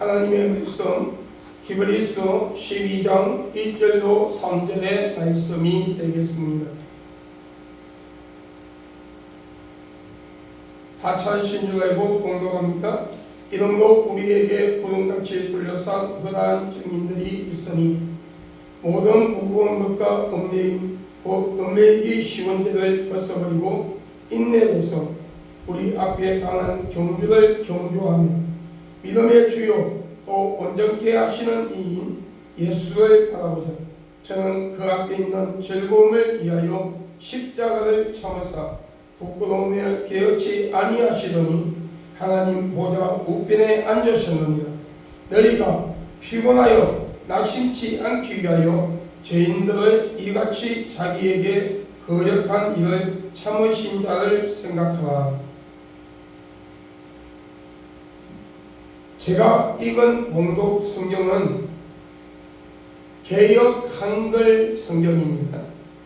하나님의 말씀 히브리서 12장 1절로 3절의 말씀이 되겠습니다. 하찮으신 줄 알고 공동합니다. 이러므로 우리에게 구름같이 둘러싼 흔한 증인들이 있으니 모든 무거운 것과 얽매이기 쉬운 죄를 벗어버리고 인내로서 우리 앞에 강한 경주를 경주하며 믿음의 주요 또 온전케 하시는 이인 예수를 바라보자. 저는 그 앞에 있는 즐거움을 위하여 십자가를 참으사 부끄러움에 개의치 아니하시더니 하나님 보좌 우편에 앉으셨느니라. 너희가 피곤하여 낙심치 않기 위하여 죄인들을 이같이 자기에게 거역한 일을 참으신 자를 생각하라. 제가 읽은 봉독 성경은 개역 한글 성경입니다.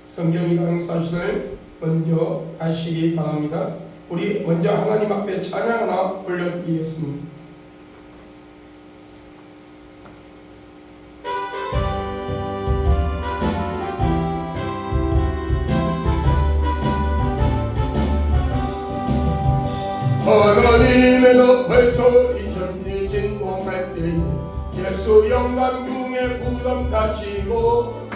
성경이라는 사실을 먼저 아시기 바랍니다. 우리 먼저 하나님 앞에 찬양 하나 올려드리겠습니다. 하나님의 높을서 이 천지 진동할 때에 예수 영광 중에 구름 다치고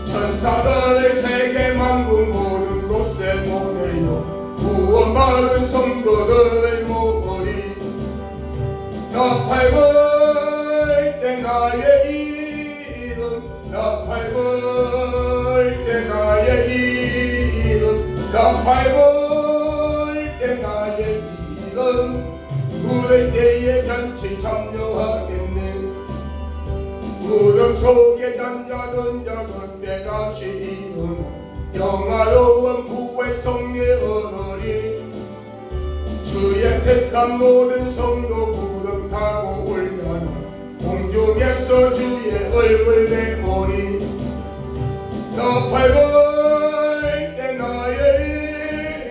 천사들을 세계 만국 모든 곳에 보내요. 구원받은 성도들 모으리. 나 밟을 때 나의 이름, 나 밟을 때 나의 이름, 나 밟을 때 나의 이름. 부를 때에 잔치 참여하겠네. 구름 속에 잠자던 자 그때 다시 일어나 영화로운 구원의 성례 얻으리. 주의 택한 모든 성도 구름 타고 올라나 공중에서 주의 얼굴 내보리. 나 밟을 때 나의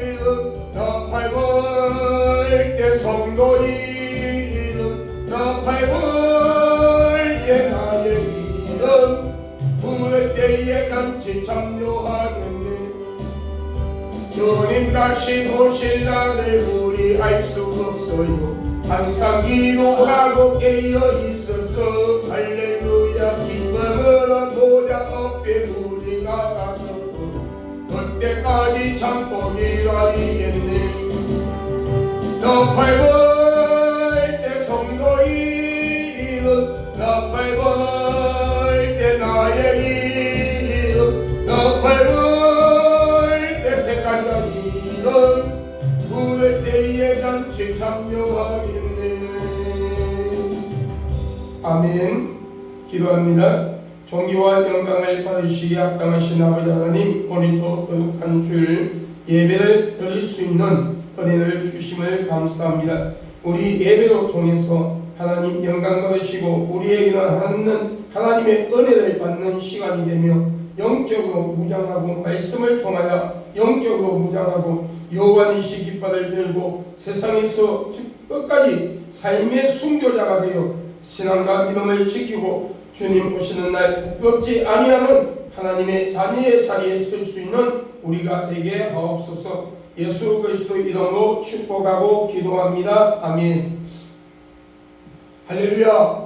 이름, 나 밟을 때 성도 이름, 나 밟을 때 나의 이름. 부를 때에 같이 참여하겠네. 주님 다시 오실 날을 우리 알 수 없어요. 항상 기도하고 깨어 있었어. 할렐루야. 기쁨으로 보좌 앞에 우리 나가서도 그때까지 참고 기다리겠네. 너 밟을 때 성도 이름, 너 밟을 때 나의 이름, 너 밟을 때 택한 자 이름. 부를 때에 같이 참여하겠네. 아멘. 기도합니다. 존귀와 영광을 받으시기에 합당하신 아버지 하나님, 오늘도 거룩한 주일 예배를 드릴 수 있는 은혜를 주심을 감사합니다. 우리 예배로 통해서 하나님 영광 받으시고 우리에게는 하나님의 은혜를 받는 시간이 되며 영적으로 무장하고 말씀을 통하여 영적으로 무장하고 여호와니시 깃발을 들고 세상에서 끝까지 삶의 순교자가 되어 신앙과 믿음을 지키고 주님 오시는 날 부끄럽지 아니하는 하나님의 자녀의 자리에 설 수 있는 우리가 되게 하옵소서. 예수 그리스도 이름으로 축복하고 기도합니다. 아멘. 할렐루야.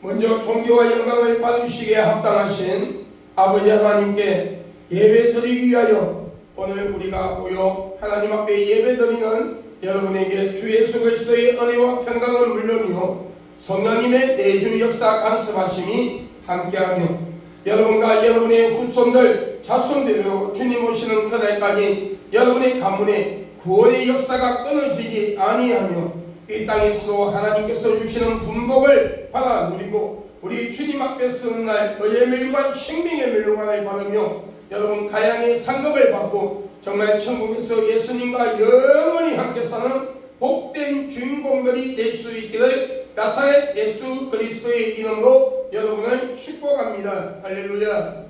먼저 존귀와 영광을 받으시기에 합당하신 아버지 하나님께 예배 드리기 위하여 오늘 우리가 모여 하나님 앞에 예배 드리는 여러분에게 주 예수 그리스도의 은혜와 평강은 물론이요 성령님의 내주 역사 간섭하심이 함께하며 여러분과 여러분의 후손들 자손들로 주님 오시는 그날까지 여러분의 가문에 구원의 역사가 끊어지지 아니하며 이 땅에서 하나님께서 주시는 분복을 받아 누리고 우리 주님 앞에 서는 날 의의 멸관 생명의 멸관을 받으며 여러분 가양의 상급을 받고 정말 천국에서 예수님과 영원히 함께 사는 복된 주인공들이 될 수 있기를 나사렛 예수 그리스도의 이름으로 여러분을 축복합니다. 할렐루야.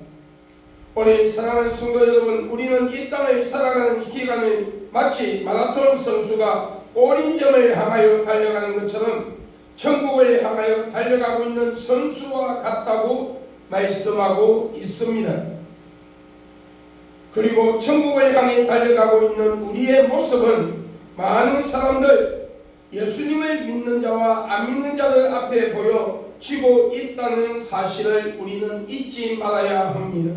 오늘 사랑하는 성도 여러분, 우리는 이 땅을 살아가는 기간을 마치 마라톤 선수가 골인점을 향하여 달려가는 것처럼 천국을 향하여 달려가고 있는 선수와 같다고 말씀하고 있습니다. 그리고 천국을 향해 달려가고 있는 우리의 모습은 많은 사람들, 예수님을 믿는 자와 안 믿는 자들 앞에 보여지고 있다는 사실을 우리는 잊지 말아야 합니다.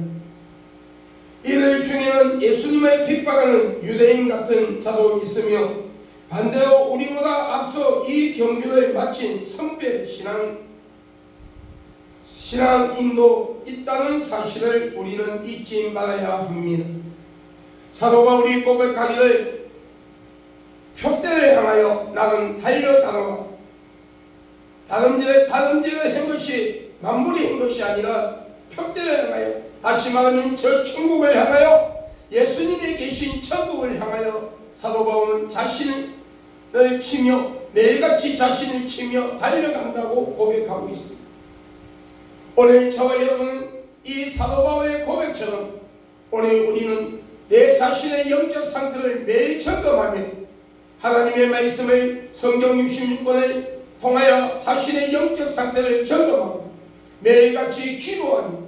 이들 중에는 예수님을 핍박하는 유대인 같은 자도 있으며, 반대로 우리보다 앞서 이 경주를 마친 선배 신앙인도 있다는 사실을 우리는 잊지 말아야 합니다. 사도 바울이 고백하기를 표대를 향하여 나는 달려가노라. 다름질을 한 것이 만물이 한 것이 아니라 표대를 향하여, 다시 말하면 저 천국을 향하여, 예수님이 계신 천국을 향하여 사도 바울은 자신을 치며 매일같이 자신을 치며 달려간다고 고백하고 있습니다. 오늘 저와 여러분은 이 사도 바울의 고백처럼 오늘 우리는 내 자신의 영적 상태를 매일 점검하며 하나님의 말씀을 성경 66권을 통하여 자신의 영적 상태를 점검하고 매일같이 기도하며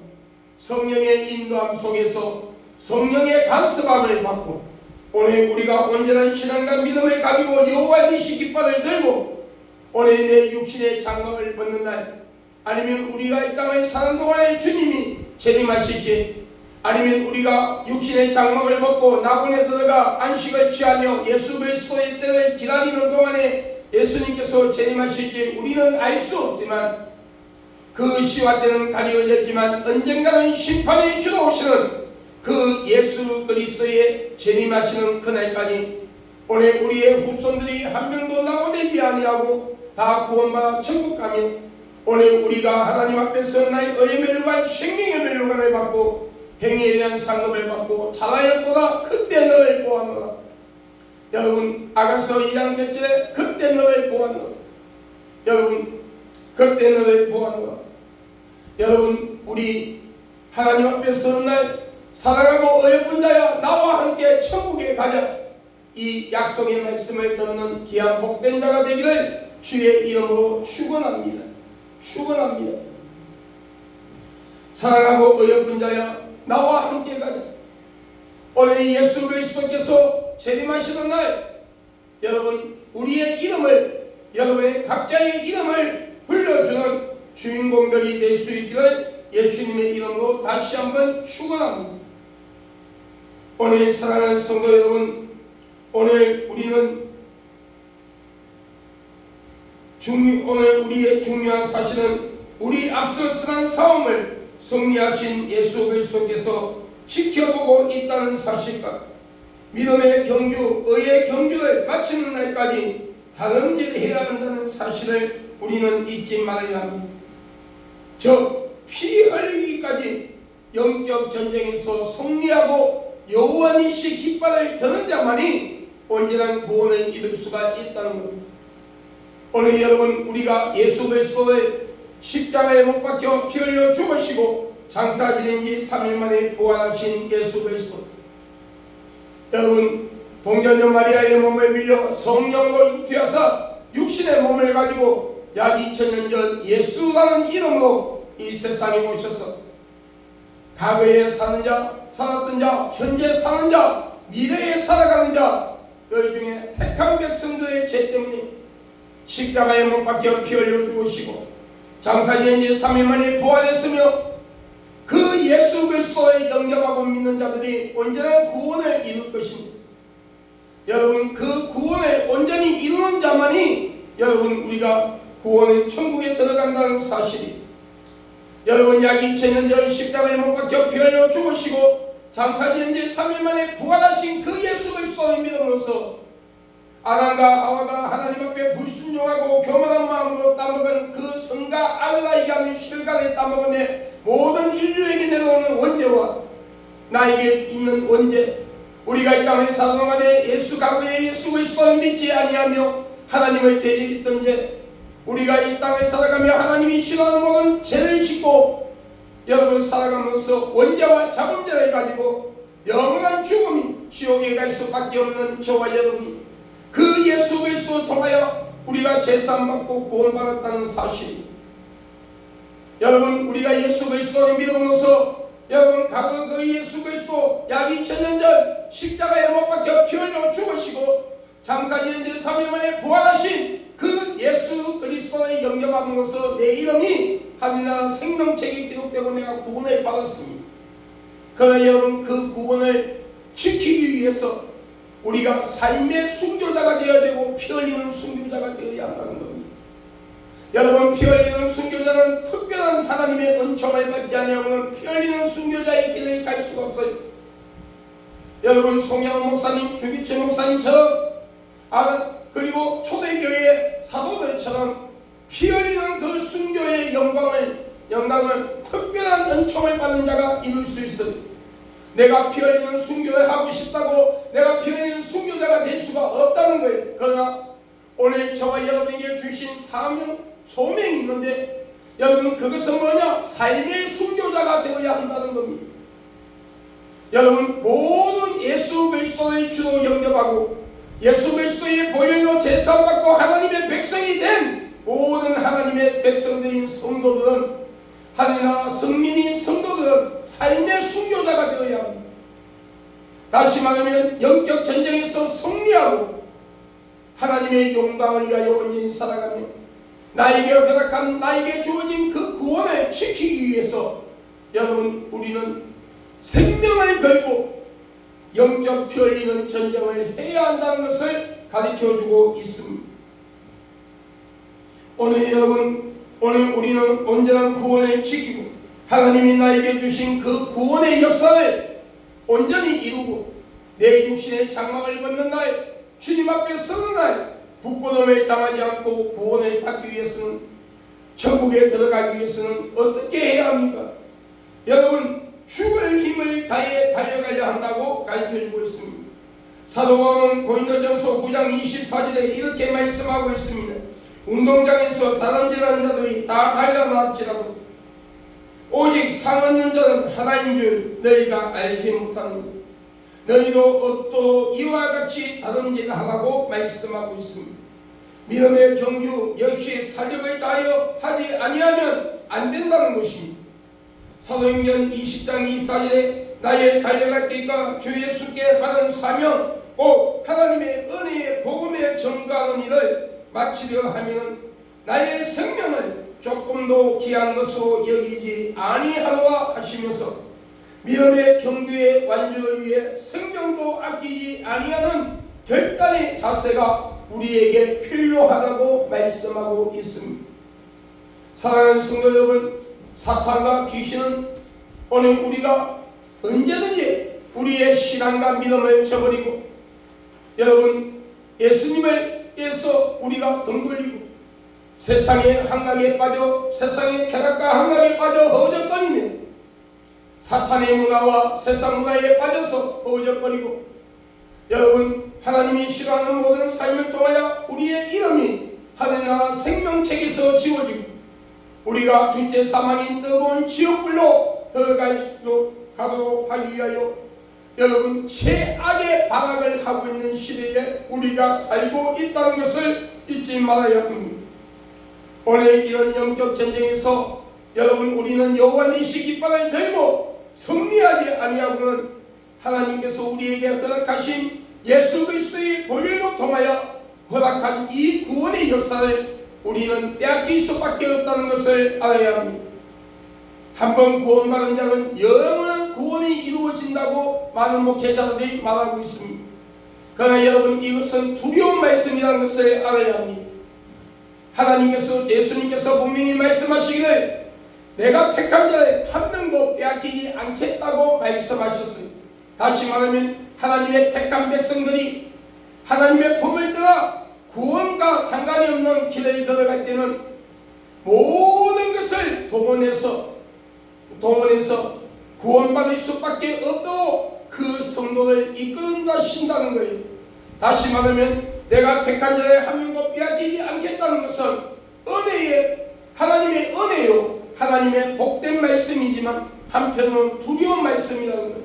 성령의 인도함 속에서 성령의 간섭함을 받고, 오늘 우리가 온전한 신앙과 믿음을 가지고 여호와 니시 깃발을 들고 오늘 내 육신의 장막을 벗는 날, 아니면 우리가 이 땅을 사는 동안에 주님이 재림하실지, 아니면 우리가 육신의 장막을 벗고 나군에 들어가 안식을 취하며 예수 그리스도의 때를 기다리는 동안에 예수님께서 재림하실지 우리는 알 수 없지만, 그 시와 때는 가려졌지만 언젠가는 심판의 주로 오시는 그 예수 그리스도의 재림하시는 그날까지 오늘 우리의 후손들이 한 명도 낙오되지 아니하고 다 구원받아 천국 가며, 오늘 우리가 하나님 앞에서 나의 의의 멸류관 생명의 멸류관을 받고 행위에 대한 상급을 받고 잘하였도다 그때 너를 보았노라. 여러분, 아가서 2장 몇 절에 그때 너를 보았노라. 여러분, 그때 너를 보았노라. 여러분, 우리 하나님 앞에 서는 날 사랑하고 어여쁜 자야 나와 함께 천국에 가자, 이 약속의 말씀을 듣는 귀한 복된 자가 되기를 주의 이름으로 축원합니다. 축원합니다. 사랑하고 어여쁜 자야 나와 함께 가자. 오늘 예수 그리스도께서 재림하시는 날, 여러분 우리의 이름을, 여러분의 각자의 이름을 불러주는 주인공들이 될 수 있기를 예수님의 이름으로 다시 한번 축원합니다. 오늘 사랑하는 성도 여러분, 오늘 우리는 오늘 우리의 중요한 사실은 우리 앞서 쓰는 싸움을 승리하신 예수 그리스도께서 지켜보고 있다는 사실과 믿음의 경주, 의의 경주를 마치는 날까지 다름질해야 한다는 사실을 우리는 잊지 말아야 합니다. 저 피 흘리기까지 영적 전쟁에서 승리하고 여호와 니시 깃발을 드는 자만이 온전한 구원을 이룰 수가 있다는 겁니다. 오늘 여러분, 우리가 예수 그리스도를 십자가에 못 박혀 피 흘려 죽으시고 장사 지낸 지 3일 만에 부활하신 예수 그리스도, 여러분 동전녀 마리아의 몸을 빌려 성령으로 잉태하사 육신의 몸을 가지고 약 2000년 전 예수라는 이름으로 이 세상에 오셔서 과거에 사는 자, 살았던 자, 현재 사는 자, 미래에 살아가는 자, 너희 중에 택한 백성들의 죄 때문에 십자가에 못 박혀 피 흘려 죽으시고 장사 지은 지 3일 만에 부활했으며, 그 예수 그리스도를 영접하고 믿는 자들이 온전한 구원을 이룰 것입니다. 여러분, 그 구원을 온전히 이루는 자만이 여러분 우리가 구원의 천국에 들어간다는 사실이, 여러분 약 2000년 전 십자가에 못 박혀 피 흘려 죽으시고 장사 지은 지 3일 만에 부활하신 그 예수 그리스도를 믿으면서 아담과 하와가 하나님 앞에 불순종하고 교만한 마음으로 따먹은 그 성가 아들에게 하는 실각에 따먹음에 모든 인류에게 내려오는 원죄와 나에게 있는 원죄, 우리가 이 땅에 사는 동안에 예수 과거에 예수 그리스도를 믿지 아니하며 하나님을 대적했던 죄, 우리가 이 땅을 살아가며 하나님이 싫어하는 모든 죄를 짓고 여러분 살아가면서 원죄와 자범죄를 가지고 영원한 죽음이 지옥에 갈 수밖에 없는 저와 여러분이 그 예수 그리스도를 통하여 우리가 제사함받고 구원받았다는 사실. 여러분, 우리가 예수 그리스도를 믿음으로써 여러분 과거 그 예수 그리스도 약 2000년 전 십자가에 못 박혀 피 흘려 죽으시고 장사지은 지 3일 만에 부활하신 그 예수 그리스도의 영접함으로써 내 이름이 하늘나라 생명책에 기록되고 내가 구원을 받았습니다. 그러나 여러분, 그 구원을 지키기 위해서 우리가 삶의 순교자가 되어야 되고 피 흘리는 순교자가 되어야 한다는 겁니다. 여러분, 피 흘리는 순교자는 특별한 하나님의 은총을 받지 아니하고는 피 흘리는 순교자의 길에 갈 수가 없어요. 여러분, 송영훈 목사님, 주기철 목사님처럼 그리고 초대교회 사도들처럼 피 흘리는 그 순교의 영광을 특별한 은총을 받는 자가 이룰 수 있어요. 내가 피 흘리는 순교를 하고 싶다고 내가 피 흘리는 순교자가 될 수가 없다는 거예요. 그러나 오늘 저와 여러분에게 주신 사명, 소명이 있는데 여러분, 그것은 뭐냐? 삶의 순교자가 되어야 한다는 겁니다. 여러분, 모든 예수 그리스도의 주로 영접하고 예수 그리스도의 보혈로 제사받고 하나님의 백성이 된 모든 하나님의 백성들인 성도들은 하늘나라 성민인 성도들은 삶의 순교자가 되어야 합니다. 다시 말하면 영적 전쟁에서 승리하고 하나님의 영광을 위하여 온전히 살아가며 나에게 허락한 나에게 주어진 그 구원을 지키기 위해서 여러분, 우리는 생명을 걸고 영적 피 흘리는 전쟁을 해야 한다는 것을 가르쳐주고 있습니다. 오늘 우리는 온전한 구원을 지키고 하나님이 나에게 주신 그 구원의 역사를 온전히 이루고 내 육신의 장막을 벗는 날, 주님 앞에 서는 날 부끄러움을 당하지 않고 구원을 받기 위해서는, 천국에 들어가기 위해서는 어떻게 해야 합니까? 여러분, 죽을 힘을 다해 달려가야 한다고 가르쳐주고 있습니다. 사도 바울은 고린도전서 9장 24절에 이렇게 말씀하고 있습니다. 운동장에서 다름질하는 자들이 다 달려나왔지라도 오직 상 얻는 자는 하나인 줄 너희가 알지 못하느냐. 너희도 얻도록 이와 같이 다름질하라고 말씀하고 있습니다. 믿음의 경주 역시 살력을 다하여 하지 아니하면 안 된다는 것입니다. 사도행전 20장 24절에 나의 달려갈 길과 주 예수께 받은 사명 곧 하나님의 은혜의 복음에 전가하는 일을 마치려 하면 나의 생명을 조금도 귀한 것으로 여기지 아니하노라 하시면서 믿음의 경주의 완주를 위해 생명도 아끼지 아니하는 결단의 자세가 우리에게 필요하다고 말씀하고 있습니다. 사랑하는 성도 여러분, 사탄과 귀신은 오늘 우리가 언제든지 우리의 시간과 믿음을 저버리고 여러분, 예수님을 위해서 우리가 등 돌리고 세상의 향락에 빠져 세상의 쾌락과 향락에 빠져 허우적거리며 사탄의 문화와 세상 문화에 빠져서 허우적거리고 여러분, 하나님이 싫어하는 모든 삶을 통하여 우리의 이름이 하늘나라 생명책에서 지워지고 우리가 둘째 사망인 뜨거운 지옥불로 들어갈 수 가도록 하기 위하여 여러분, 최악의 발악을 하고 있는 시대에 우리가 살고 있다는 것을 잊지 말아야 합니다. 오늘 이런 영적 전쟁에서 여러분, 우리는 여호와 니시 깃발을 들고 승리하지 아니하고는 하나님께서 우리에게 허락하신 예수 그리스도의 보혈로 통하여 허락한 이 구원의 역사를 우리는 빼앗길 수밖에 없다는 것을 알아야 합니다. 한번 구원받은 자는 영원한 구원이 이루어진다고 많은 목회자들이 말하고 있습니다. 그러나 여러분, 이것은 두려운 말씀이라는 것을 알아야 합니다. 하나님께서, 예수님께서 분명히 말씀하시기를 내가 택한 자를 한 명도 빼앗기지 않겠다고 말씀하셨어요. 다시 말하면 하나님의 택한 백성들이 하나님의 품을 따라 구원과 상관이 없는 길을 걸어갈 때는 모든 것을 동원해서 구원받을 수밖에 없도록 그 성도를 이끌어 신다는 거예요. 다시 말하면 내가 택한 자를 한 명도 빼앗기지 않겠다는 것은 하나님의 은혜요, 하나님의 복된 말씀이지만 한편으로는 두려운 말씀이라는 거예요.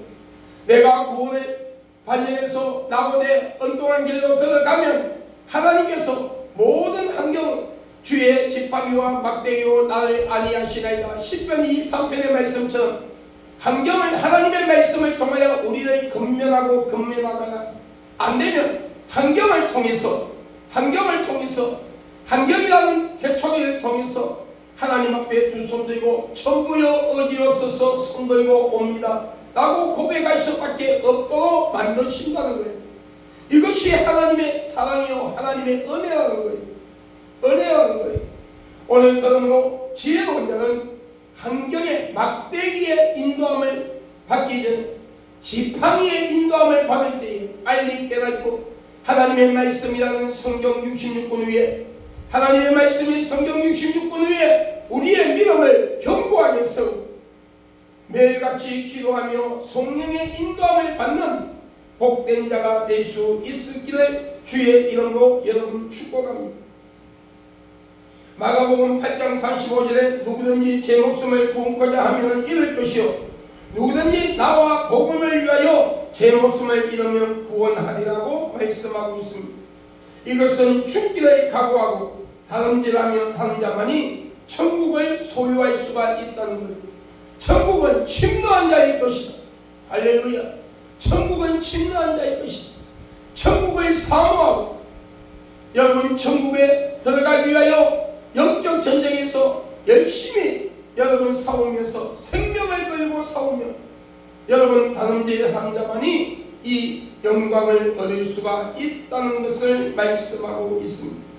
내가 구원을 반전해서 나고대 엉뚱한 길로 걸어가면 하나님께서 모든 환경 주의 지팡이와 막대기로 나를 안위하시나이다. 시편 23편의 말씀처럼 환경을 하나님의 말씀을 통하여 우리를 근면하다가 안되면 환경을 통해서 환경이라는 해초리를 통해서 하나님 앞에 두 손 들고 천부여 어디없어서 손 들고 옵니다 라고 고백할 수밖에 없도록 만드신다는 거예요. 이것이 하나님의 사랑이요 하나님의 은혜라는 거예요. 오늘 그러므로 지혜로운 자는 환경의 막대기의 인도함을 받기 전에 지팡이의 인도함을 받을 때에 빨리 깨닫고 하나님의 말씀이라는 성경 66권 위에 하나님의 말씀인 성경 66권 위에 우리의 믿음을 견고하게 세우고 매일같이 기도하며 성령의 인도함을 받는 복된 자가 될 수 있을기를 주의 이름으로 여러분 축복합니다. 마가복음 8장 45절에 누구든지 제 목숨을 구원하고자 하면 잃을 것이요 누구든지 나와 복음을 위하여 제 목숨을 잃으면 구원하리라고 말씀하고 있습니다. 이것은 죽기를 각오하고 다름질하며 하는 자만이 천국을 소유할 수가 있다는 거예요. 천국은 침노한 자의 것이다. 할렐루야. 천국은 침노한 자의 것이다. 천국을 사모하고 여러분 천국에 들어가기 위하여 영적 전쟁에서 열심히 여러분 싸우면서 생명을 걸고 싸우며 여러분 다름질하는 자만이 이 영광을 얻을 수가 있다는 것을 말씀하고 있습니다.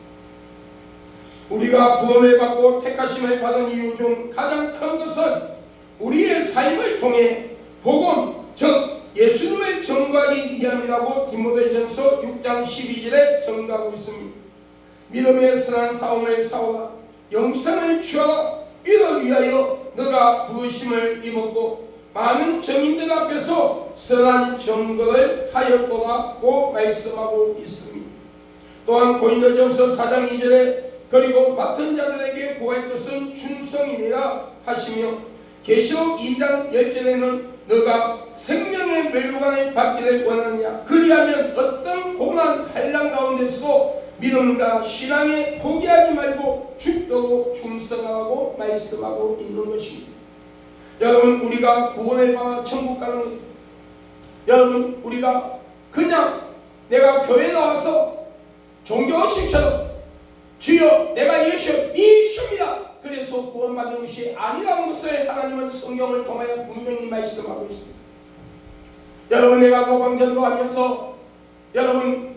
우리가 구원을 받고 택하심을 받은 이유 중 가장 큰 것은 우리의 삶을 통해 복음 즉 예수님을 전가하기 위함이라고 디모데전서 6장 12절에 전가하고 있습니다. 믿음의 선한 싸움을 싸우라 영생을 취하라 이를 위하여 너가 부르심을 입었고 많은 정인들 앞에서 선한 증거를 하였도다고 말씀하고 있습니다. 또한 고린도전서 4장 2절에 그리고 맡은 자들에게 구할 것은 충성이니라 하시며 계시록 2장 10절에는 너가 생명의 멸류관을 받기를 원하느냐 그리하면 어떤 고난 한란 가운데서도 믿음과 신앙에 포기하지 말고 죽도록 충성하라고 말씀하고 있는 것입니다. 여러분 우리가 구원을 받아 천국 가는 것입니다. 여러분 우리가 그냥 내가 교회 나와서 종교식처럼 주여 내가 예수 믿습니다 그래서 구원받는 것이 아니라는 것을 하나님은 성경을 통하여 분명히 말씀하고 있습니다. 여러분 내가 노방 전도하면서 여러분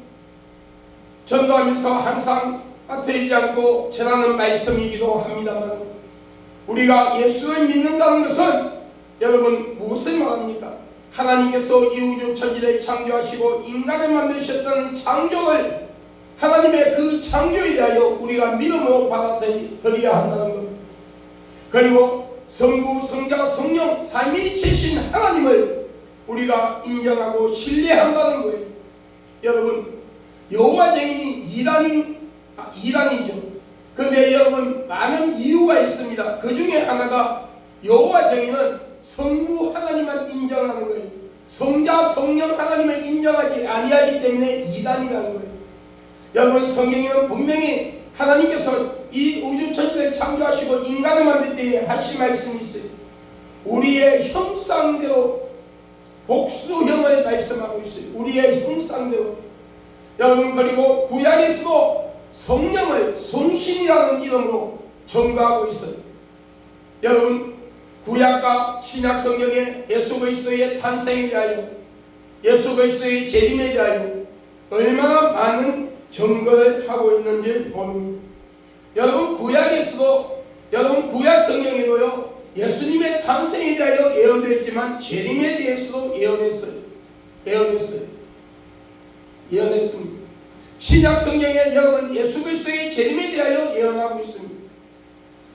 전도하면서 항상 빠뜨리지 않고 전하는 말씀이기도 합니다만 우리가 예수를 믿는다는 것은 여러분 무엇을 말합니까? 하나님께서 이 우주 천지를 창조하시고 인간을 만드셨다는 창조를 하나님의 그 창조에 대하여 우리가 믿음으로 받아들여야 한다는 것. 그리고 성부, 성자, 성령 삼위이체신 하나님을 우리가 인정하고 신뢰한다는 거예요. 여러분 여호와 증인이 이단이죠. 그런데 여러분 많은 이유가 있습니다. 그 중에 하나가 여호와 증인은 성부 하나님만 인정하는 거예요. 성자, 성령 하나님을 인정하지 아니하기 때문에 이단이라는 거예요. 여러분 성경에는 분명히 하나님께서 이 우주 천지를 창조하시고 인간을 만들 때에 하신 말씀이 있어요. 우리의 형상대로 복수형을 말씀하고 있어요. 우리의 형상대로. 여러분 그리고 구약에서도 성령을 성신이라는 이름으로 전가하고 있어요. 여러분 구약과 신약 성경에 예수 그리스도의 탄생에 대하여 예수 그리스도의 재림에 대하여 얼마나 많은 증거를 하고 있는지 모릅니다. 여러분 구약에서도 여러분 구약 성경에도요 예수님의 탄생에 대하여 예언되었지만 재림에 대해서도 예언했습니다. 신약 성경에 여러분 예수 그리스도의 재림에 대하여 예언하고 있습니다.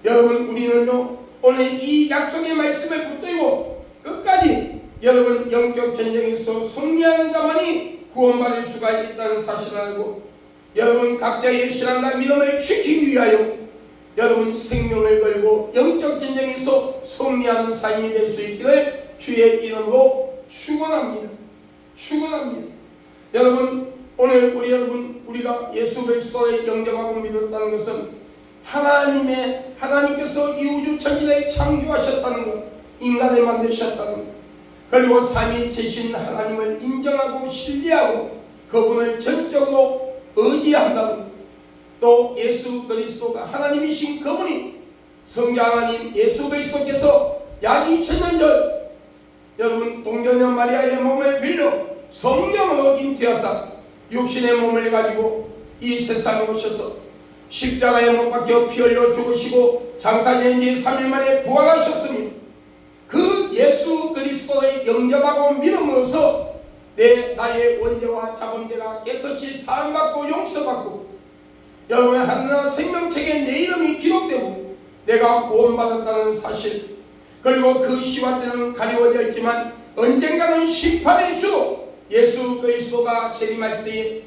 여러분 우리는요 오늘 이 약속의 말씀을 붙들고 끝까지 여러분 영적 전쟁에서 승리하는 자만이 구원받을 수가 있다는 사실을 알고 여러분 각자의 신앙과 믿음을 지키기 위하여 여러분 생명을 걸고 영적 전쟁에서 승리하는 삶이 될 수 있기를 주의 이름으로 축원합니다. 여러분 오늘 우리 여러분, 우리가 예수 그리스도를 영접하고 믿었다는 것은 하나님께서 이 우주 천지를 창조하셨다는 것, 인간을 만드셨다는 것, 그리고 삼위이신 하나님을 인정하고 신뢰하고 그분을 전적으로 의지한다는 것, 또 예수 그리스도가 하나님이신 그분이 성자 하나님 예수 그리스도께서 약 2000년 전 여러분 동정녀 마리아의 몸을 빌려 성령으로 잉태하사 육신의 몸을 가지고 이 세상에 오셔서 십자가에 못 박혀 피 흘려 죽으시고 장사된 지 3일 만에 부활하셨으니 그 예수 그리스도의 영접하고 믿음으로써 나의 원죄와 자범죄가 깨끗이 사함받고 용서받고 여러분의 하늘나라 생명책에 내 이름이 기록되고 내가 구원받았다는 사실, 그리고 그 시와 때는 가리워져 있지만 언젠가는 심판의 주 예수 그리스도가 재림할 때에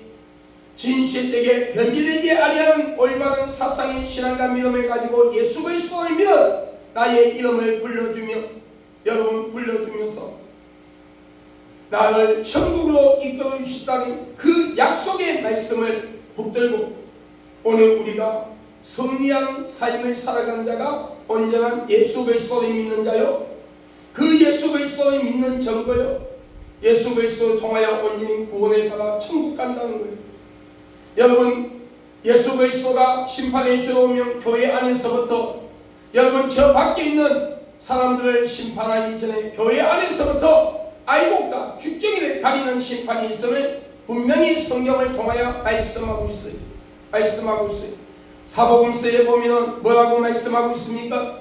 진실되게 변질되지 아니하는 올바른 사상의 신앙과 믿음을 가지고 예수 그리스도를 믿어 나의 이름을 불러주며 여러분 불러주면서 나를 천국으로 이끌어 주시다는 그 약속의 말씀을 붙들고 오늘 우리가 승리하는 삶을 살아가는 자가 언제나 예수 그리스도를 믿는 자요, 그 예수 그리스도를 믿는 증거요, 예수 그리스도를 통하여 온전히 구원을 받아 천국 간다는 거예요. 여러분 예수 그리스도가 심판에 주어오면 교회 안에서부터 여러분 저 밖에 있는 사람들을 심판하기 전에 교회 안에서부터 알곡과 죽정이를 가리는 심판이 있음을 분명히 성경을 통하여 말씀하고 있어요. 사복음서에 보면 뭐라고 말씀하고 있습니까?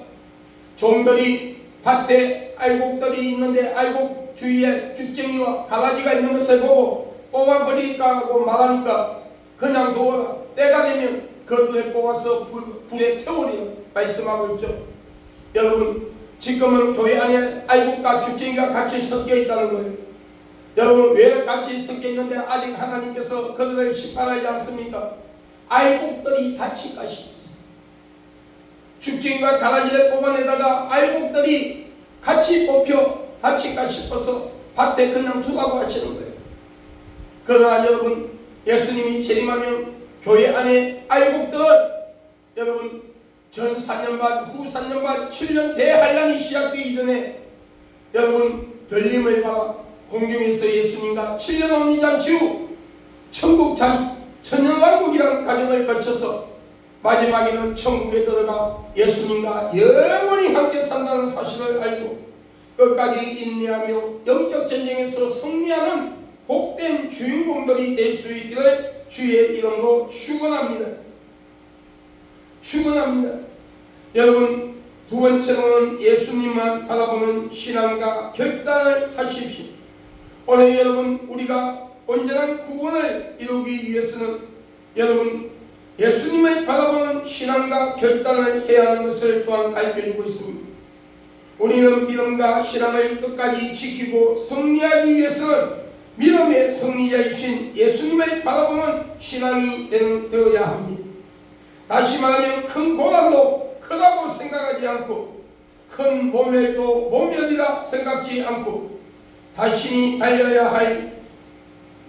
종들이 밭에 알곡들이 있는데 알곡 주위에 죽정이와 가라지가 있는 것을 보고 뽑아버리니까 하고 말하니까 그냥 놓아라, 때가 되면 그들을 뽑아서 불에 태우리라 말씀하고 있죠. 여러분 지금은 교회 안에 알곡과 죽정이가 같이 섞여 있다는 거예요. 여러분 왜 같이 섞여 있는데 아직 하나님께서 그들을 심판하지 않습니까? 알곡들이 다칠까 싶습니다. 죽정이와 가라지를 뽑아내다가 알곡들이 같이 뽑혀 다칠까 싶어서 밭에 그냥 두라고 하시는 거예요. 그러나 여러분 예수님이 재림하면 교회 안에 알곡들은 여러분 전 4년 반, 후 4년 반, 7년 대환란이 시작되기 전에 여러분 들림을 받아 공중에서 예수님과 7년 혼인잔치 후 천국 천년왕국이라는 과정을 거쳐서 마지막에는 천국에 들어가 예수님과 영원히 함께 산다는 사실을 알고 끝까지 인내하며 영적 전쟁에서 승리하는 복된 주인공들이 될 수 있기를 주의 이름으로 축원합니다. 여러분 두 번째로는 예수님만 바라보는 신앙과 결단을 하십시오. 오늘 여러분 우리가 온전한 구원을 이루기 위해서는 여러분 예수님을 바라보는 신앙과 결단을 해야 하는 것을 또한 가르쳐주고 있습니다. 우리는 믿음과 신앙을 끝까지 지키고 승리하기 위해서는 믿음의 승리자이신 예수님을 바라보는 신앙이 되어야 합니다. 다시 말하면 큰 고난도 크다고 생각하지 않고 큰 모멸도 모멸이라 생각지 않고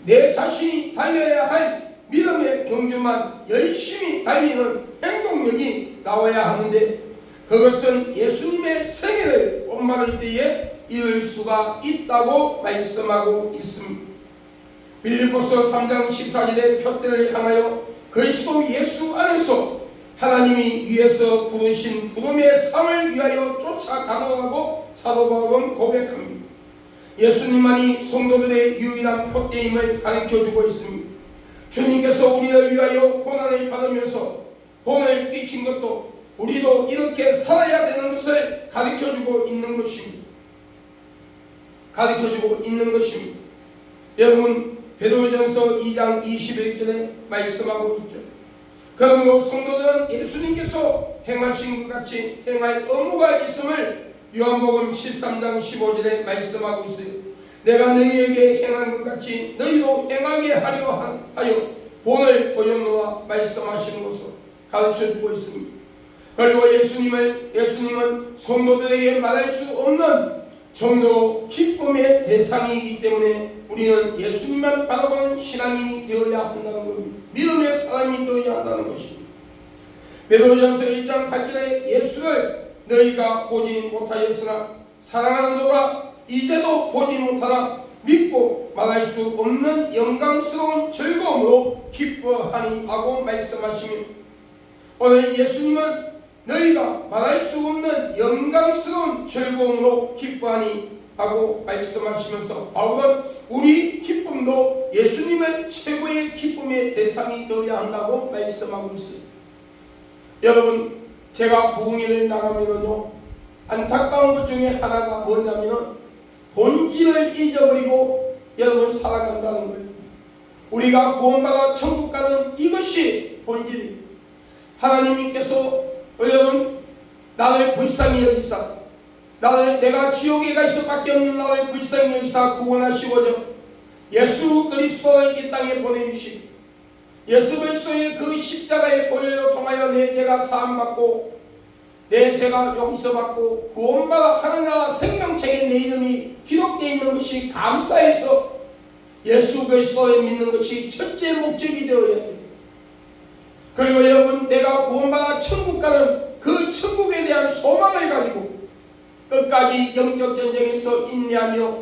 내 자신이 달려야 할 믿음의 경주만 열심히 달리는 행동력이 나와야 하는데 그것은 예수님의 생애를 본받을 때에 이룰 수가 있다고 말씀하고 있습니다. 빌립보서 3장 14절에 표대를 향하여 그리스도 예수 안에서 하나님이 위에서 부르신 부름의 삶을 위하여 쫓아가노라고 사도 바울은 고백합니다. 예수님만이 성도들의 유일한 표대임을 가르쳐주고 있습니다. 주님께서 우리를 위하여 고난을 받으면서 본을 끼친 것도 우리도 이렇게 살아야 되는 것을 가르쳐주고 있는 것입니다. 여러분 베드로전서 2장 21절에 말씀하고 있죠. 그러므로 성도들은 예수님께서 행하신 것 같이 행할 의무가 있음을 요한복음 13장 15절에 말씀하고 있어요. 내가 너희에게 행한 것 같이 너희도 행하게 하려 하여 본을 보였노라 말씀하시는 것을 가르쳐주고 있습니다. 그리고 예수님은 성도들에게 말할 수 없는 정도 기쁨의 대상이기 때문에 우리는 예수님만 바라보는 신앙인이 되어야 한다는 겁니다. 믿음의 사람이 되어야 한다는 것입니다. 베드로전서 1장 8절에 예수를 너희가 보지 못하였으나 사랑하는 너가 이제도 보지 못하나 믿고 말할 수 없는 영광스러운 즐거움으로 기뻐하니 하고 말씀하시며, 오늘 예수님은 너희가 말할 수 없는 영광스러운 즐거움으로 기뻐하니 하고 말씀하시면서 바울은 우리 기쁨도 예수님의 최고의 기쁨의 대상이 되어야 한다고 말씀하고 있어요. 여러분, 제가 부흥회를 나가면요, 안타까운 것 중에 하나가 뭐냐면 본질을 잊어버리고 여러분 살아간다는 거예요. 우리가 구원받아 천국 가는 이것이 본질이에요. 하나님께서 여러분 나를 불쌍히 여기사, 내가 지옥에 갈 수밖에 없는 나를 불쌍히 여기사 구원하시고자 예수 그리스도를 이 땅에 보내주시고, 예수 그리스도의 그 십자가의 보혈로 통하여 내 죄가 사함받고 내 죄가 용서받고 구원받아 하늘나라 생명책에 내 이름이 기록되어 있는 것이 감사해서 예수 그리스도를 믿는 것이 첫째 목적이 되어야 됩니다. 그리고 여러분, 내가 구원받아 천국 가는 그 천국에 대한 소망을 가지고 끝까지 영적 전쟁에서 인내하며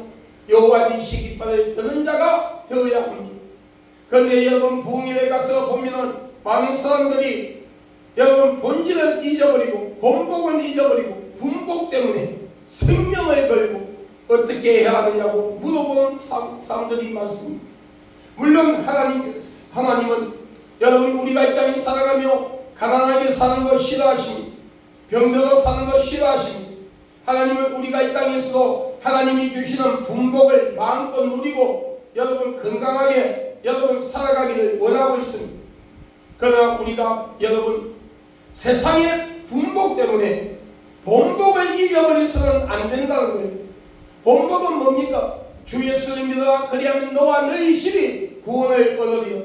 여호와 니시 깃발을 드는 자가 되어야 합니다. 그런데 여러분, 부흥회에 가서 보면은 많은 사람들이 여러분 본질을 잊어버리고 본복을 잊어버리고 분복 때문에 생명을 걸고 어떻게 해야 하느냐고 물어보는 사람들이 많습니다. 물론 하나님은 여러분 우리가 이 땅에 살아가며 가난하게 사는 것 싫어하십니다. 병들어 사는 것 싫어하십니다. 하나님은 우리가 이 땅에서도 하나님이 주시는 분복을 마음껏 누리고 여러분 건강하게 여러분 살아가기를 원하고 있습니다. 그러나 우리가 여러분 세상의 분복 때문에 본복을 잊어버려서는 안 된다는 거예요. 본복은 뭡니까? 주 예수를 믿어라 그리하면 너와 너희 집이 구원을 얻으리라.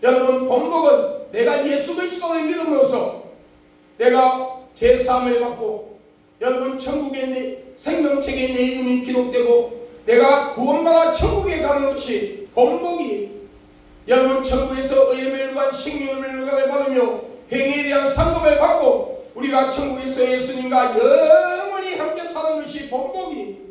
여러분, 본복은 내가 예수 그리스도를 믿음으로써 내가 제사함을 받고 여러분 천국의 내 생명책에 내 이름이 기록되고 내가 구원받아 천국에 가는 것이 본복이에요. 여러분, 천국에서 의의 멸관 생명의 멸관을 받으며 행위에 대한 상급을 받고 우리가 천국에서 예수님과 영원히 함께 사는 것이 본복이에요.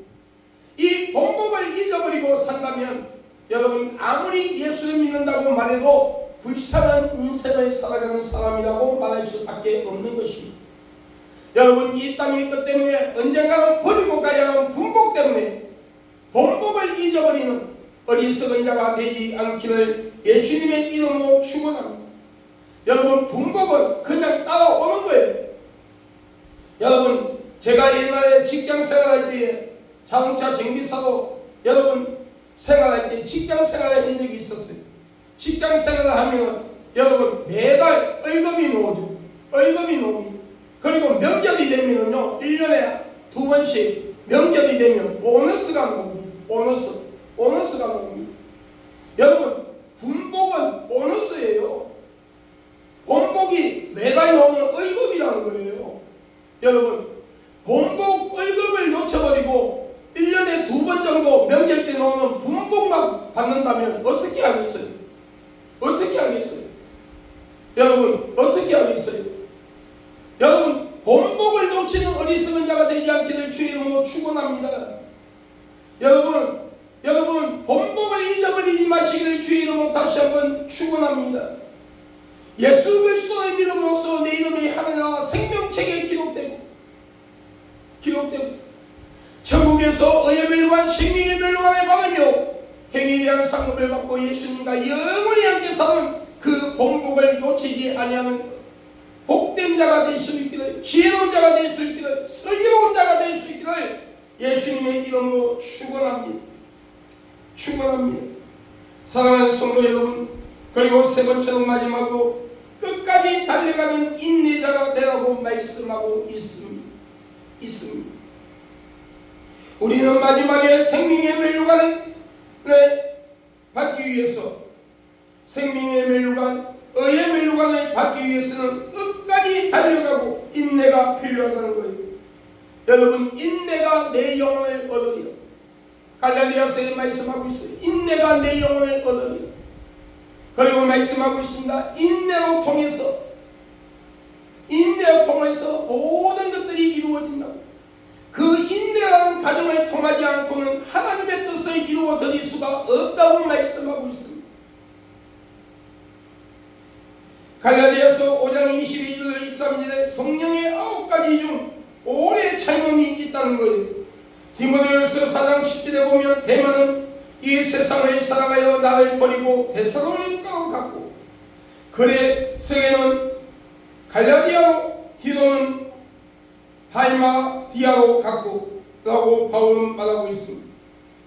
이 본복을 잊어버리고 산다면 여러분 아무리 예수를 믿는다고 말해도 불쌍한 인생을 살아가는 사람이라고 말할 수밖에 없는 것입니다. 여러분, 이 땅의 것 때문에 언젠가는 버리고 가야 하는 분복 때문에 본복을 잊어버리는 어리석은 자가 되지 않기를 예수님의 이름으로 축원합니다. 여러분, 분복은 그냥 따라오는 거예요. 여러분, 제가 옛날에 직장 생활할 때에 자동차 정비사로 여러분 생활할 때 직장 생활을 한 적이 있었어요. 직장 생활을 하면 여러분 매달 월급이 나오죠. 월급이 나옵니다. 그리고 명절이 되면은요 1년에 2번씩 명절이 되면 보너스가 나옵니다. 보너스가 나옵니다. 여러분, 분복은 보너스예요. 본복이 매달 나오는 월급이라는 거예요. 여러분, 본복 월급을 놓쳐버리고 1년에 2번 정도 명절 때 나오는 분복만 받는다면 어떻게 하겠어요? 어떻게 하겠어요? 여러분, 어떻게 하겠어요? 여러분, 본복을 놓치는 어리석은 자가 되지 않기를 주의 이름으로 축원합니다. 여러분 본복을 잊어버리지 마시기를 주의 이름으로 다시 한번 축원합니다. 예수 그리스도를 믿음으로써 내 이름이 하늘나라 생명책에 기록되고 천국에서 의의 멸관 생명의 멸관을 받으며 행위에 대한 상급을 받고 예수님과 영원히 함께 사는 그 본복을 놓치지 아니하는 복된 자가 될 수 있기를, 지혜로운 자가 될 수 있기를, 슬기로운 자가 될 수 있기를 예수님의 이름으로 축원합니다. 사랑하는 성도 여러분, 그리고 세 번째로 마지막으로 끝까지 달려가는 인내자가 되라고 말씀하고 있습니다. 우리는 마지막에 생명의 멸류관을 받기 위해서, 생명의 멸류관, 의의 멸류관을 받기 위해서는 끝까지 달려가고 인내가 필요하다는 거예요. 여러분, 인내가 내 영혼을 얻으리라. 갈라디아서에 말씀하고 있어요. 인내가 내 영혼을 얻으리라. 그리고 말씀하고 있습니다. 인내로 통해서 모든 것들이 이루어진다고. 그 인내라는 과정을 통하지 않고는 하나님의 뜻을 이루어 드릴 수가 없다고 말씀하고 있습니다. 갈라디아서 5장 22절 23절에 성령의 9가지 중 오래 참음이 있다는 거예요. 디모데후서 4장 10절에 보면 데마는 이 세상을 사랑하여 나를 버리고 데살로니가로 갔고, 그레스게는 갈라디아로, 디도는 달마디아로 갔고 라고 바울은 말하고 있습니다.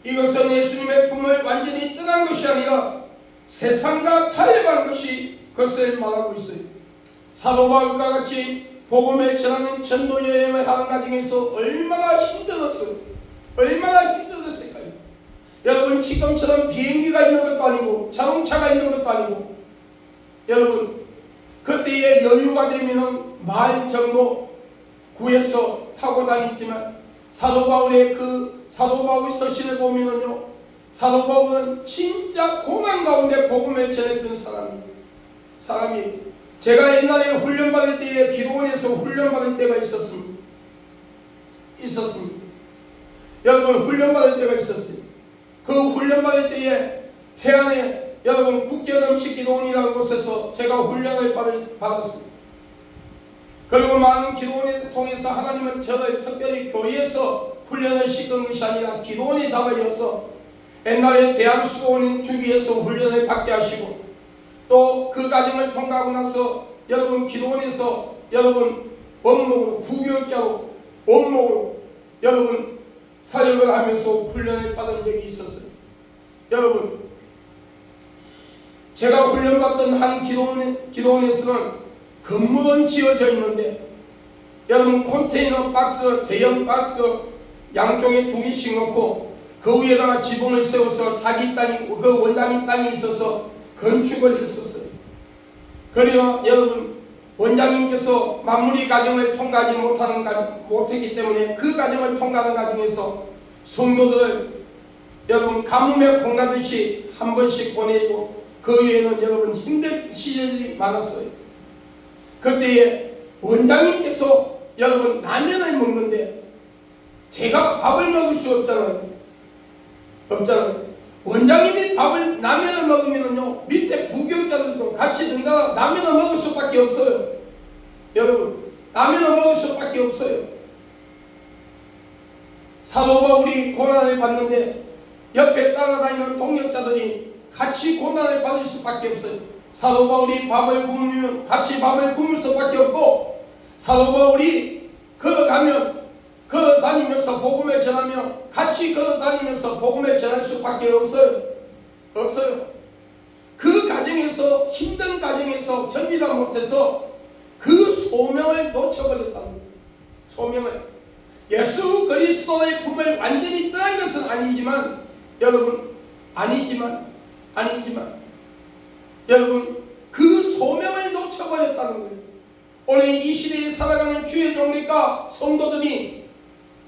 이것은 예수님의 품을 완전히 떠난 것이 아니라 세상과 타협한 것이 그것을 말하고 있어요. 사도 바울과 같이 복음을 전하는 전도 여행을 하는 과정에서 얼마나 힘들었을까요? 여러분, 지금처럼 비행기가 있는 것도 아니고 자동차가 있는 것도 아니고, 여러분, 그때의 여유가 되면은 말 정도 구해서 타고 다녔지만, 사도 바울 서신을 보면은요, 사도 바울은 진짜 고난 가운데 복음을 전했던 사람이 제가 옛날에 훈련받을 때에 기도원에서 훈련받을 때가 있었습니다. 여러분, 훈련받을 때가 있었어요. 그 훈련받을 때에 태안에 여러분 국제음식기도원이라는 곳에서 제가 훈련을 받았습니다. 그리고 많은 기도원을 통해서 하나님은 저를 특별히 교회에서 훈련을 시킨 것이 아니라 기도원에 잡아여서 옛날에 대한수도원 주기에서 훈련을 받게 하시고, 또 그 과정을 통과하고 나서 여러분 기도원에서 여러분 원목으로, 부교육자로 원목으로 여러분 사역을 하면서 훈련을 받은 적이 있었어요. 여러분, 제가 훈련받던 한 기도원에서는 건물은 지어져 있는데, 여러분 컨테이너 박스, 대형 박스 양쪽에 2개씩 넣고 그 위에다가 지붕을 세워서 자기 땅이, 그 원장님 땅이 있어서 건축을 했었어요. 그리고 여러분, 원장님께서 마무리 과정을 통과하지 못했기 때문에 그 과정을 통과하는 과정에서 성도들을 여러분 가뭄에 콩나듯이 한 번씩 보내고, 그 외에는 여러분 힘든 시절이 많았어요. 그때에 원장님께서 여러분 라면을 먹는데 제가 밥을 먹을 수 없잖아요. 원장님이 라면을 먹으면요, 밑에 부교육자들도 같이 등가 라면을 먹을 수밖에 없어요. 여러분, 라면을 먹을 수밖에 없어요. 사도 바울이 고난을 받는데 옆에 따라다니는 동역자들이 같이 고난을 받을 수밖에 없어요. 사도 바울이 밥을 굶으면 같이 밥을 굶을 수밖에 없고, 사도 바울이 걸어다니면서 복음을 전하며 같이 걸어다니면서 복음을 전할 수밖에 없어요. 그 과정에서, 힘든 과정에서 견디다 못해서 그 소명을 놓쳐버렸다는 거예요. 소명을. 예수 그리스도의 품을 완전히 떠난 것은 아니지만 여러분, 여러분, 그 소명을 놓쳐버렸다는 거예요. 오늘 이 시대에 살아가는 주의 종들과 성도들이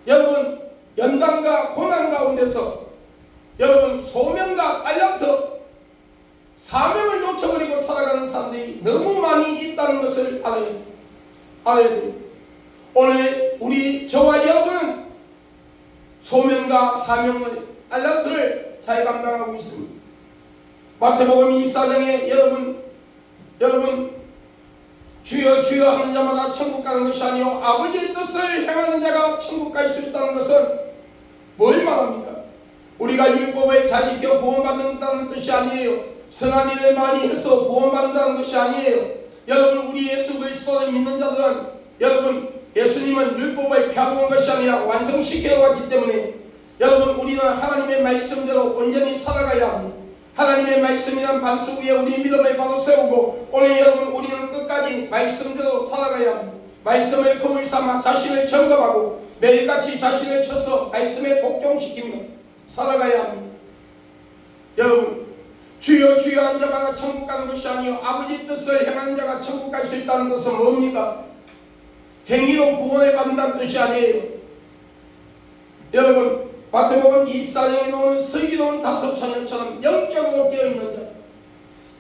여러분 연단과 고난 가운데서 여러분 소명과 딸려서 사명을 놓쳐버리고 살아가는 사람들이 너무 많이 있다는 것을 알아야 됩니다. 오늘 저와 여러분은 소명과 사명을 딸려를 잘 감당하고 있습니다. 마태복음 24장에 여러분 주여 주여 하는 자마다 천국 가는 것이 아니요 아버지의 뜻을 행하는 자가 천국 갈 수 있다는 것은 뭘 말합니까? 우리가 율법을 잘 지켜 구원받는다는 뜻이 아니에요. 선한 일을 많이 해서 구원받는다는 것이 아니에요. 여러분, 우리 예수 그리스도를 믿는 자들은 여러분 예수님은 율법을 펴놓은 것이 아니라 완성시켜 왔기 때문에 여러분 우리는 하나님의 말씀대로 온전히 살아가야 합니다. 하나님의 말씀이란 반석 위에 우리 믿음을 바로 세우고 오늘 여러분 우리는 끝까지 말씀대로 살아가야 합니다. 말씀을 거울 삼아 자신을 점검하고 매일같이 자신을 쳐서 말씀에 복종시키며 살아가야 합니다. 여러분, 주여 주여 한 자가 천국 가는 것이 아니요 아버지 뜻을 행하는 자가 천국 갈 수 있다는 것은 뭡니까? 행위로 구원을 받는다는 뜻이 아니에요. 여러분 마태복음 24장에 나오는 서기도원 5처녀처럼 영적으로 되어있는 자,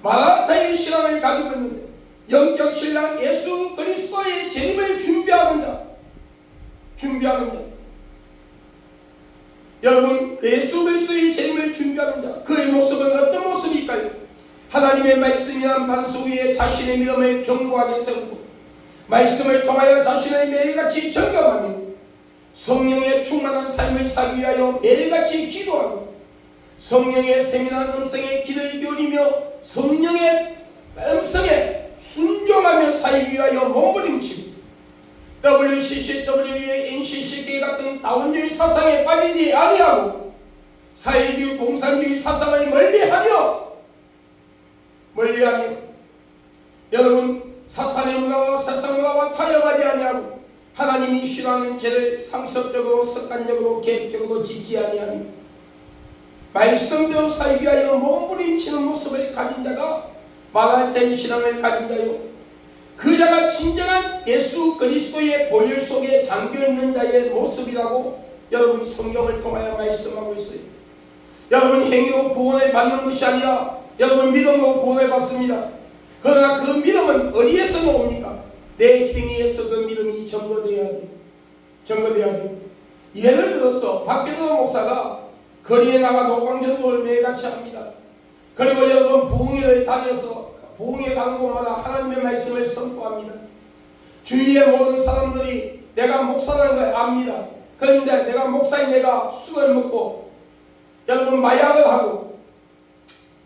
마라타의 신앙을 가지고 있는데 영적 신랑 예수 그리스도의 재림을 준비하는 자, 여러분 예수 그리스도의 재림을 준비하는 자, 그의 모습은 어떤 모습일까요? 하나님의 말씀이란 반석 위에 자신의 믿음을 견고하게 세우고 말씀을 통하여 자신의 매일같이 점검하며 성령의 충만한 삶을 살기 위하여 매일같이 기도하고 성령의 세밀한 음성에 귀를 기울이며 성령의 음성에 순종하며 살기 위하여 몸부림치고 WCC, WA, NCCK 같은 다원주의 사상에 빠지지 아니하고 사회주의, 공산주의 사상을 멀리하며 여러분 사탄의 문화와 세상 문화와 타협하지 아니하고 하나님이 싫어하는 죄를 상습적으로 습관적으로 계획적으로 짓지 아니하며 말씀대로 살기 위하여 몸부림치는 모습을 가진 자가 마라타의 신앙을 가진 자요, 그 자가 진정한 예수 그리스도의 본열 속에 잠겨있는 자의 모습이라고 여러분 성경을 통하여 말씀하고 있어요. 여러분 행위로 구원을 받는 것이 아니라 여러분 믿음으로 구원을 받습니다. 그러나 그 믿음은 어디에서 나옵니까? 내 행위에서 그 믿음이 증거되어야 돼요. 예를 들어서 박병호 목사가 거리에 나가 노방전도를 매일같이 합니다. 그리고 여러분 부흥회를 다녀서 부흥회 가는 곳마다 하나님의 말씀을 선포합니다. 주위의 모든 사람들이 내가 목사라는 걸 압니다. 그런데 내가 목사인 내가 술을 먹고 여러분 마약을 하고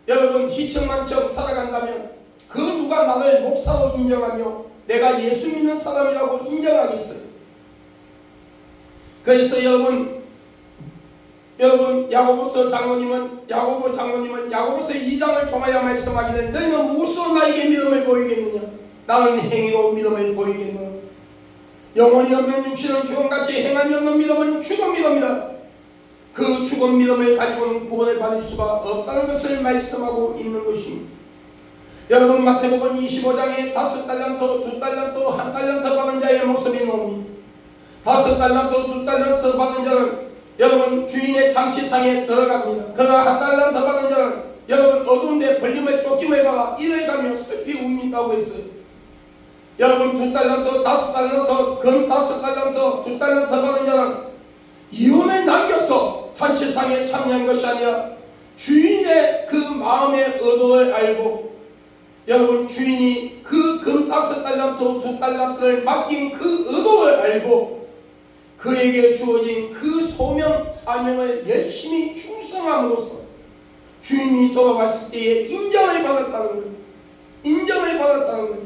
여러분 희청만청 살아간다면 그 누가 나를 목사로 인정하며 내가 예수 믿는 사람이라고 인정하겠어요? 그래서 여러분 야고보 장로님은 야고보서 2장을 통하여 말씀하기를 너희는 무엇으로 나에게 믿음을 보이겠느냐? 나는 행위로 믿음을 보이겠느냐? 영혼이 없는 육신은 죽음같이 행함이 없는 믿음은 죽은 믿음이다. 그 죽은 믿음을 가지고는 구원을 받을 수가 없다는 것을 말씀하고 있는 것입니다. 여러분 마태복음 25장에 5달란트, 2달란트, 1달란트 받은 자의 모습이 나옵니다. 5달란트, 2달란트 받은 자는 여러분 주인의 장치상에 들어갑니다. 그러나 1달란트 받은 자는 여러분 어두운데 벌림을 쫓김을 받아 이를 가며 슬피 웁니다고 했어요. 여러분 2달란트, 5달란트, 금 5달란트, 2달란트 받은 자는 이혼을 남겨서 잔치상에 참여한 것이 아니라 주인의 그 마음의 의도를 알고 여러분 주인이 그 금 5달란트, 2달란트를 맡긴 그 의도를 알고 그에게 주어진 그 소명, 사명을 열심히 충성함으로써 주인이 돌아갔을 때에 인정을 받았다는 거예요.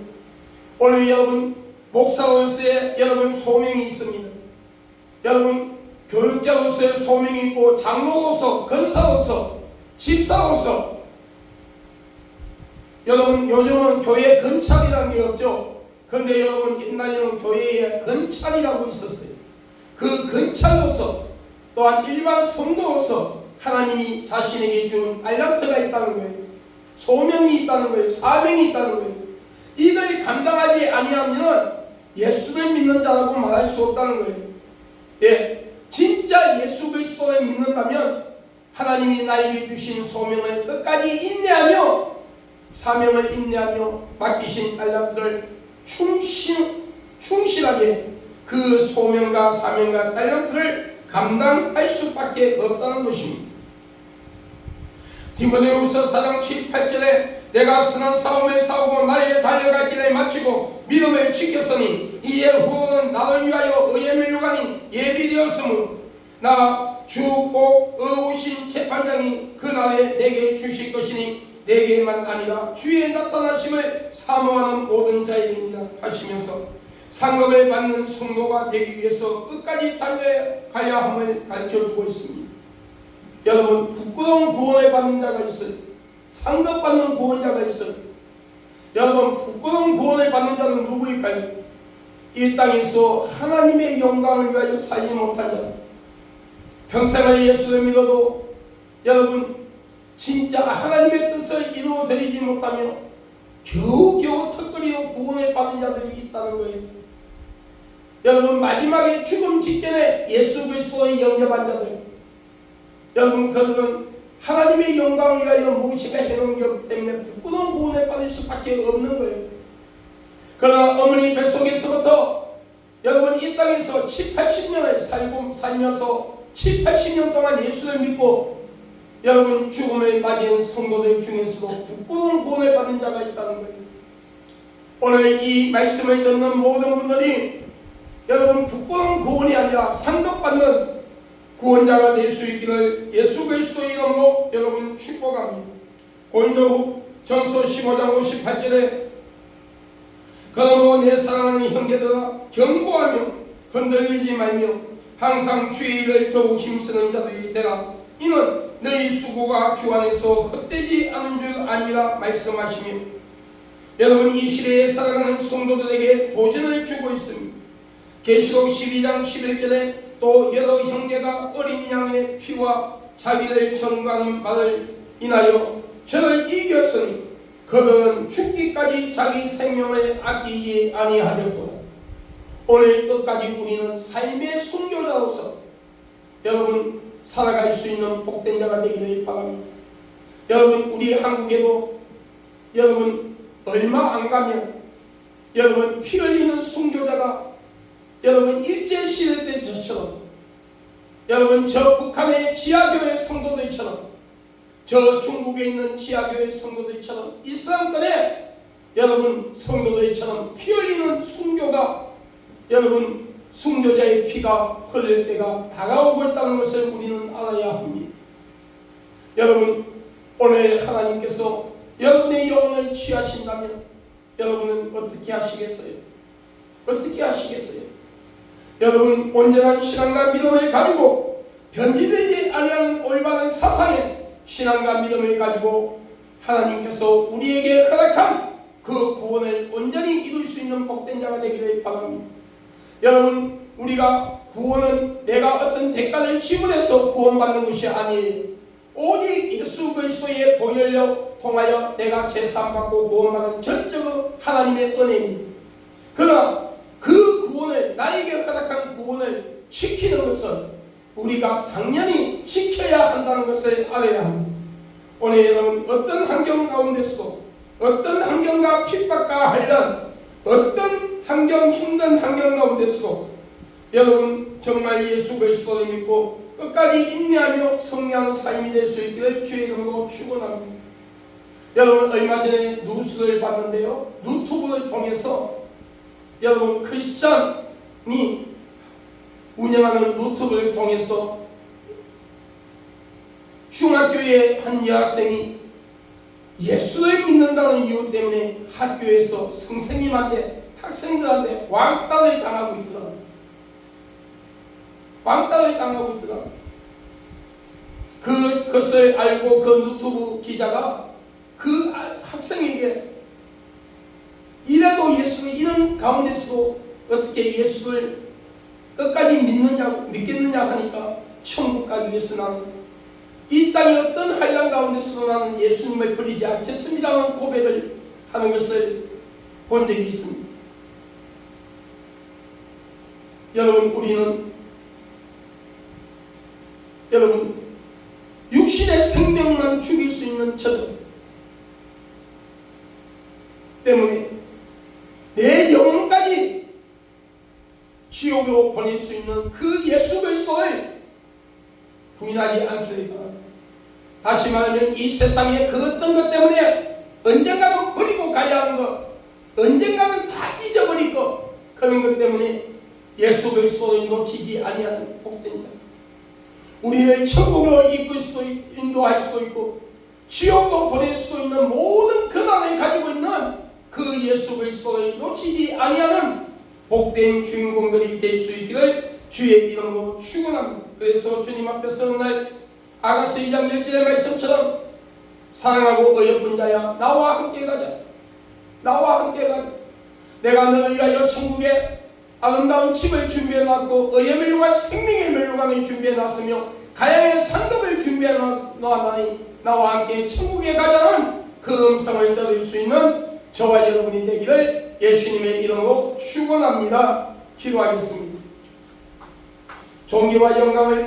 오늘 여러분 목사로서의 여러분 소명이 있습니다. 여러분 교육자로서의 소명이 있고 장로로서, 권사로서, 집사로서 여러분 요즘은 교회 건찰이라는 게 없죠. 그런데 여러분 옛날에는 교회에 건찰이라고 있었어요. 그 건찰로서 또한 일반 성도로서 하나님이 자신에게 준 알람트가 있다는 거예요. 소명이 있다는 거예요. 사명이 있다는 거예요. 이걸 감당하지 아니하면 예수를 믿는 자라고 말할 수 없다는 거예요. 예, 진짜 예수 그리스도를 믿는다면 하나님이 나에게 주신 소명을 끝까지 인내하며 사명을 인내하며 맡기신 달란트를 충실하게 그 소명과 사명과 달란트를 감당할 수밖에 없다는 것입니다. 디모데후서 4장 7-8절에 내가 선한 싸움을 싸우고 나의 달려갈 길을 마치고 믿음을 지켰으니 이에 후로는 나를 위하여 의의 면류관이 예비되었으므로 나 주 꼭 의우신 재판장이 그날에 내게 주실 것이니 내게만 아니라 주의 나타나심을 사모하는 모든 자에게니라 하시면서 상급을 받는 성도가 되기 위해서 끝까지 달려가야 함을 가르쳐주고 있습니다. 여러분 부끄러운 구원을 받는 자가 있어요. 상급받는 구원자가 있어요. 여러분 부끄러운 구원을 받는 자는 누구일까요? 이 땅에서 하나님의 영광을 위하여 살지 못한 자, 평생을 예수를 믿어도 여러분 진짜 하나님의 뜻을 이루어드리지 못하며 겨우겨우 턱걸이로 구원을 받은 자들이 있다는 거예요. 여러분 마지막에 죽음 직전에 예수 그리스도의 영접한 자들, 여러분 그들은 하나님의 영광을 위하여 무엇인가 해놓은 것 때문에 부끄러운 구원에 빠질 수밖에 없는 거예요. 그러나 어머니 뱃속에서부터 여러분 이 땅에서 80년을 살면서 80년 동안 예수를 믿고 여러분 죽음을 맞이한 성도들 중에서도 부끄러운 구원을 받은 자가 있다는 거예요. 오늘 이 말씀을 듣는 모든 분들이 여러분 부끄러운 구원이 아니라 상급받는 구원자가 될 수 있기를 예수 그리스도의 이름으로 여러분 축복합니다. 고린도전서 15장 58절에 그러므로 내 사랑하는 형제들아 견고하며 흔들리지 말며 항상 주의 일을 더욱 힘쓰는 자들이 되라. 이는 너희 수고가 주 안에서 헛되지 않은 줄 아니라 말씀하시며, 여러분 이 시대에 살아가는 성도들에게 도전을 주고 있습니다. 계시록 12장 11절에 또 여러 형제가 어린 양의 피와 자기를 전가하는 말을 인하여 저를 이겼으니 그들은 죽기까지 자기 생명을 아끼지 아니하였구나. 오늘 끝까지 우리는 삶의 순교자로서 여러분 살아갈 수 있는 복된 자가 되기를 바랍니다. 여러분 우리 한국에도 여러분 얼마 안 가면 여러분 피 흘리는 순교자가 여러분 일제시대 때처럼 여러분 저 북한의 지하교회 성도들처럼 저 중국에 있는 지하교회 성도들처럼 이슬람권의 여러분 성도들처럼 피 흘리는 순교가 여러분 순교자의 피가 흘릴 때가 다가오고 있다는 것을 우리는 알아야 합니다. 여러분 오늘 하나님께서 여러분의 영혼을 취하신다면 여러분은 어떻게 하시겠어요? 어떻게 하시겠어요? 여러분 온전한 신앙과 믿음을 가지고 변질되지 아니하는 올바른 사상의 신앙과 믿음을 가지고 하나님께서 우리에게 허락한 그 구원을 온전히 이룰 수 있는 복된 자가 되기를 바랍니다. 여러분 우리가 구원은 내가 어떤 대가를 지불해서 구원받는 것이 아니에요. 오직 예수 그리스도의 보혈로 통하여 내가 제사함받고 구원받는 전적의 하나님의 은혜입니다. 그러나 그 구원을 나에게 허락한 구원을 지키는 것은 우리가 당연히 지켜야 한다는 것을 알아야 합니다. 오늘 여러분 어떤 환경 가운데서 어떤 환경과 핍박과 관련 어떤 환경 힘든 환경 가운데서 여러분 정말 예수 그리스도를 믿고 끝까지 인내하며 성령하는 삶이 될 수 있기를 주의 이름으로 축원합니다. 여러분 얼마 전에 뉴스를 봤는데요. 유튜브를 통해서 여러분 크리스찬이 운영하는 유튜브를 통해서 중학교의 한 여학생이 예수를 믿는다는 이유 때문에 학교에서 선생님한테 학생들한테 왕따를 당하고 있더라고요. 왕따를 당하고 있더라고요. 그것을 알고 그 유튜브 기자가 그 학생에게 이래도 예수 이런 가운데서도 어떻게 예수를 끝까지 믿겠느냐 하니까 천국 가기 위해서 나는 이 땅의 어떤 환난 가운데서도 나는 예수님을 버리지 않겠습니다라는 고백을 하는 것을 본 적이 있습니다. 여러분 여러분 육신의 생명만 죽일 수 있는 저들 때문에 내 영혼까지 지옥으로 보낼 수 있는 그 예수 그리스도를 부인하지 않기를 바랍니다. 다시 말하면 이 세상에 그 어떤 것 때문에 언젠가는 버리고 가야 하는 것, 언젠가는 다 잊어버릴 것, 그런 것 때문에 예수 그리스도를 놓치지 아니하는 복된 자, 우리를 천국으로 이끌 수도 인도할 수도 있고 지옥으로 보낼 수도 있는 모든 근원을 가지고 있는 그 예수 그리스도를 놓치지 아니하는 복된 주인공들이 될 수 있기를 주의 이름으로 축원합니다. 그래서 주님 앞에서 오늘 아가서 2장 1절의 말씀처럼 사랑하고 어여쁜 자야 나와 함께 가자. 나와 함께 가자. 내가 너를 위하여 천국에 아름다운 집을 준비해놨고 의의 멸류관 생명의 멸류관을 준비해놨으며 가양의 상급을 준비해놓았나니 나와 함께 천국에 가자는 그 음성을 들을 수 있는 저와 여러분이 되기를 예수님의 이름으로 축원합니다. 기도하겠습니다. 존귀와 영광을 받으